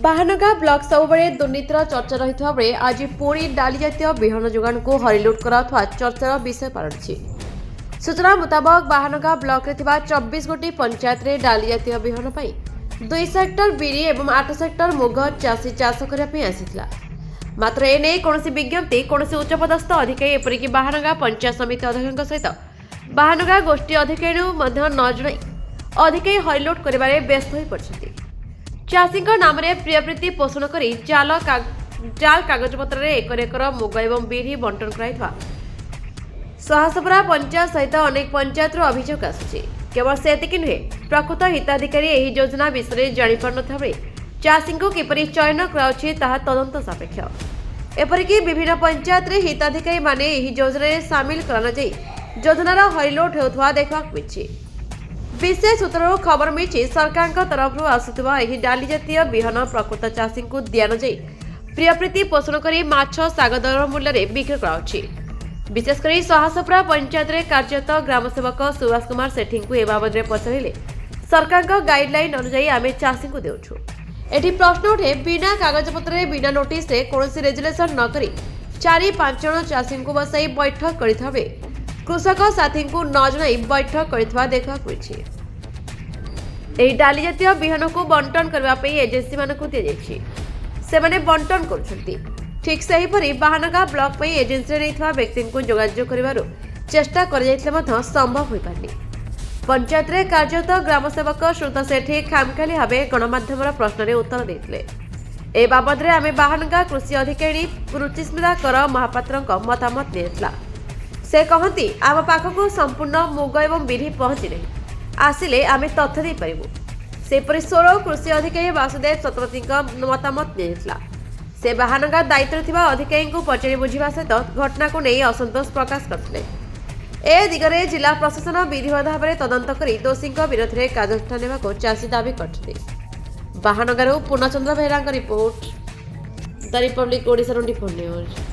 Bahanaga block सबुबले दुर्नीतिर चर्चा रही बेले आज पुणी डाली जातीय विहन जोगाण को हरिलुट कराउथवा चर्चार विषय पालटिछि। सूचना मुताबक बाहानगा ब्लॉक रे 24 गोटी पंचायत रे डाली जातीय विहन पाई 2 सेक्टर बिरी एवं 8 सेक्टर मुग चाषी चाष करने आसीथिला। मात्र एने कौनसी विज्ञप्ति कौनसी उच्चपदस्थ अधिकारी एपरिक बाहानगा पंचायत समिति अध्यक्ष सहित बाहानगा गोष्ठी अधिकारी न जणाई अधिकारी हरिलुट करिबारे व्यस्त होई पड़छथि। चाषी नाम प्रियप्रीति पोषण कर जाल कागजपत्र में एकर एकर मुग एवं बिरी बंटन कराइथवा सहासपुरा पंचायत सहित अनेक पंचायत अभियोग आसुछि। केवल सेतिक नुहे प्रकृत हिताधिकारी एही योजना विषय जानि पारनथा बेले चाषी को किपरि चयन कराउछि ताहा तदंत सापेक्ष। एपरिक विभिन्न पंचायत रे हिताधिकारी माने एही योजना रे शामिल कराना जाई योजनार हरिलोट हेउथवा देखबाक मिछि। विशेष सूत्रରୁ खबर मिली सरकार तरफ आसुवा डाली जातीय विहन प्रकृत चाषी को दिया जाई प्रियप्रीति पोषण कर माछ शाग दर मूल्य बिक्री कराउछि। विशेषकर सहासपुरा पंचायत रे कार्यरत ग्रामसेवक सुभाष कुमार सेठी को ए बाबद पचारे सरकार गाइडलाइन अनुसार आम चाषी को देउछु। एठी प्रश्न उठे बिना कागजपत्र बिना नोटिस कौन रेजुलेसन न करी 4-5 जन चाषी को बसाई बैठक कर कृषक साथी को न जनाई बैठक कर देखा डाली जातीय विहन को बंटन करने एजेंसी मानक दि जाने बंटन कर ठीक से हीपरि बाहानगा ब्लॉक में एजेंसी नहीं व्यक्ति को जोगाजोग कर चेष्टा कर संभव हो पारनी। पंचायत रे कार्यरत ग्रामसेवक श्रुत सेठी खामखाली भाव गणमाध्यम प्रश्न रे उत्तर देते। ए बाबद आम बाहानगा कृषि अधिकारी रुचिस्मिता कर महापात्र मतामत नियतला। से कहती आम पाखक संपूर्ण मुग एवं बिरी पहुंची नहीं आसिले आम तथ्य दे पारिबु। सेपरि सोरो कृषि अधिकारी वासुदेव सतपथी मतामत नियतला। से बाहानगा दायित्व थिबा अधिकारी को पचारि बुझिबा सहित घटना को नहीं असंतोष प्रकाश करथिले। ए दिगरे जिला प्रशासन विधिवत भाव में तदंत कर दोषी विरोध में कार्यानुष्ठान नेबाको चाषी दाबी करथिले। बाहानगारू Purnachandra Behera report the Republic Odisha 24 news.